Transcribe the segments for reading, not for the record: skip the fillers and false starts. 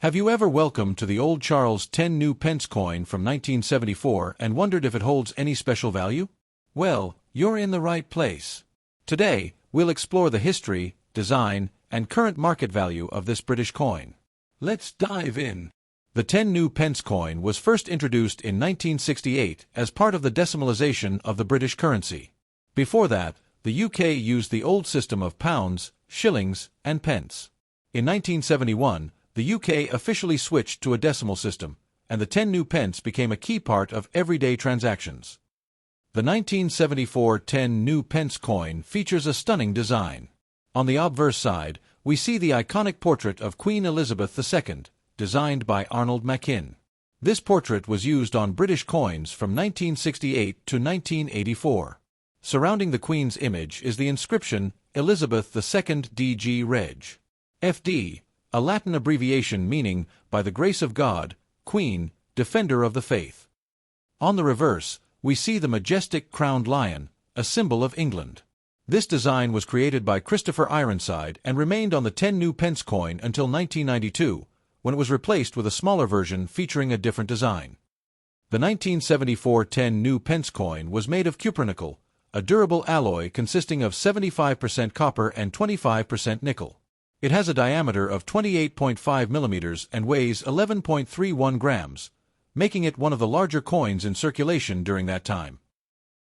Have you ever welcomed to the old Charles 10 new pence coin from 1974 and wondered if it holds any special value? Well, you're in the right place. Today, we'll explore the history, design, and current market value of this British coin. Let's dive in. The 10 new pence coin was first introduced in 1968 as part of the decimalisation of the British currency. Before that, the UK used the old system of pounds, shillings, and pence. In 1971, the UK officially switched to a decimal system, and the 10 new pence became a key part of everyday transactions. The 1974 10 new pence coin features a stunning design. On the obverse side, we see the iconic portrait of Queen Elizabeth II, designed by Arnold Machin. This portrait was used on British coins from 1968 to 1984. Surrounding the Queen's image is the inscription Elizabeth II DG Reg. FD, a Latin abbreviation meaning, by the grace of God, Queen, Defender of the Faith. On the reverse, we see the majestic crowned lion, a symbol of England. This design was created by Christopher Ironside and remained on the 10 new pence coin until 1992, when it was replaced with a smaller version featuring a different design. The 1974 10 new pence coin was made of cupronickel, a durable alloy consisting of 75% copper and 25% nickel. It has a diameter of 28.5 millimeters and weighs 11.31 grams, making it one of the larger coins in circulation during that time.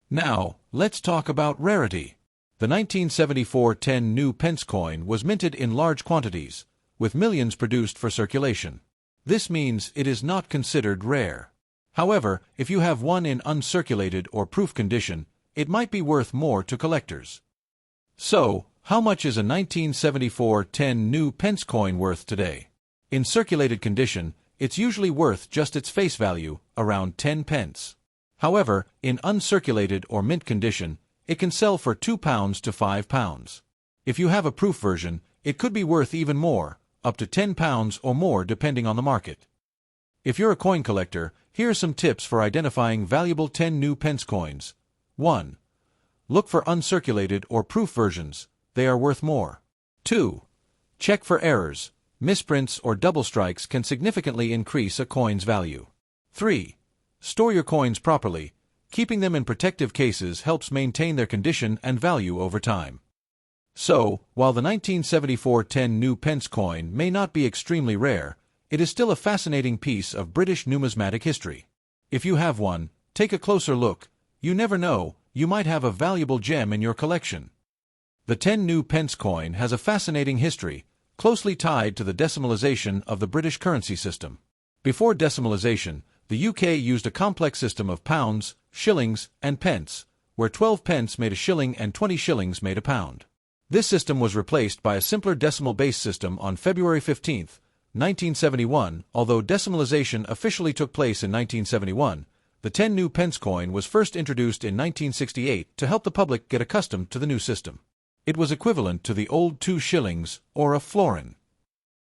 Now, let's talk about rarity. The 1974 10 new pence coin was minted in large quantities, with millions produced for circulation. This means it is not considered rare. However, if you have one in uncirculated or proof condition, it might be worth more to collectors. So, how much is a 1974 10 new pence coin worth today? In circulated condition, it's usually worth just its face value, around 10 pence. However, in uncirculated or mint condition, it can sell for £2 to £5. If you have a proof version, it could be worth even more, up to £10 or more depending on the market. If you're a coin collector, here are some tips for identifying valuable 10 new pence coins. 1. Look for uncirculated or proof versions. They are worth more. 2. Check for errors. Misprints or double strikes can significantly increase a coin's value. 3. Store your coins properly. Keeping them in protective cases helps maintain their condition and value over time. So, while the 1974 10 new pence coin may not be extremely rare, it is still a fascinating piece of British numismatic history. If you have one, take a closer look. You never know, you might have a valuable gem in your collection. The 10 new pence coin has a fascinating history, closely tied to the decimalisation of the British currency system. Before decimalisation, the UK used a complex system of pounds, shillings, and pence, where 12 pence made a shilling and 20 shillings made a pound. This system was replaced by a simpler decimal-based system on February 15, 1971. Although decimalisation officially took place in 1971, the 10 new pence coin was first introduced in 1968 to help the public get accustomed to the new system. It was equivalent to the old 2 shillings, or a florin.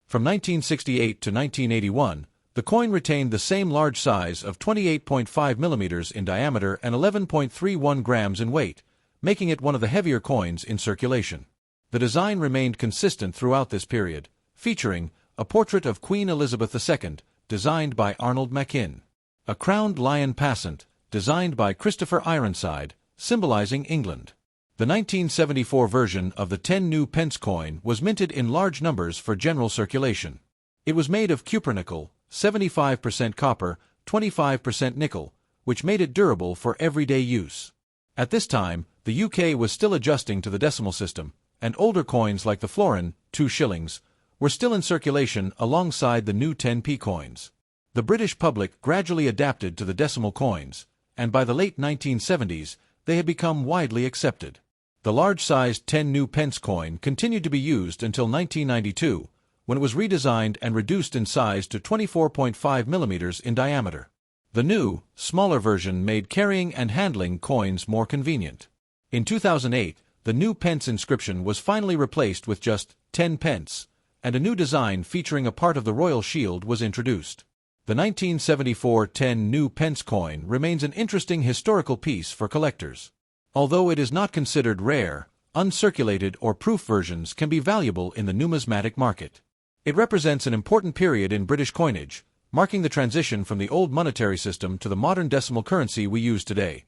From 1968 to 1981, the coin retained the same large size of 28.5 millimeters in diameter and 11.31 grams in weight, making it one of the heavier coins in circulation. The design remained consistent throughout this period, featuring a portrait of Queen Elizabeth II, designed by Arnold Machin, a crowned lion passant, designed by Christopher Ironside, symbolizing England. The 1974 version of the 10 new pence coin was minted in large numbers for general circulation. It was made of cupronickel, 75% copper, 25% nickel, which made it durable for everyday use. At this time, the UK was still adjusting to the decimal system, and older coins like the florin, 2 shillings, were still in circulation alongside the new 10p coins. The British public gradually adapted to the decimal coins, and by the late 1970s, they had become widely accepted. The large-sized 10 new pence coin continued to be used until 1992, when it was redesigned and reduced in size to 24.5 millimeters in diameter. The new, smaller version made carrying and handling coins more convenient. In 2008, the new pence inscription was finally replaced with just 10 pence, and a new design featuring a part of the royal shield was introduced. The 1974 10 new pence coin remains an interesting historical piece for collectors. Although it is not considered rare, uncirculated or proof versions can be valuable in the numismatic market. It represents an important period in British coinage, marking the transition from the old monetary system to the modern decimal currency we use today.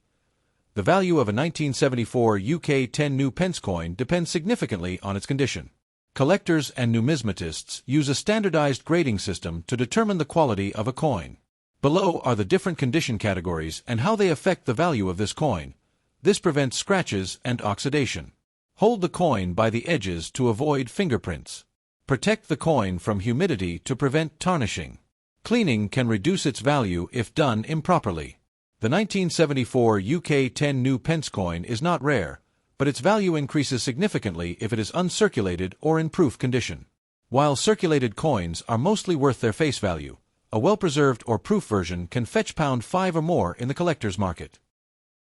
The value of a 1974 UK 10 new pence coin depends significantly on its condition. Collectors and numismatists use a standardized grading system to determine the quality of a coin. Below are the different condition categories and how they affect the value of this coin. This prevents scratches and oxidation. Hold the coin by the edges to avoid fingerprints. Protect the coin from humidity to prevent tarnishing. Cleaning can reduce its value if done improperly. The 1974 UK 10 new pence coin is not rare, but its value increases significantly if it is uncirculated or in proof condition. While circulated coins are mostly worth their face value, a well-preserved or proof version can fetch £5 or more in the collector's market.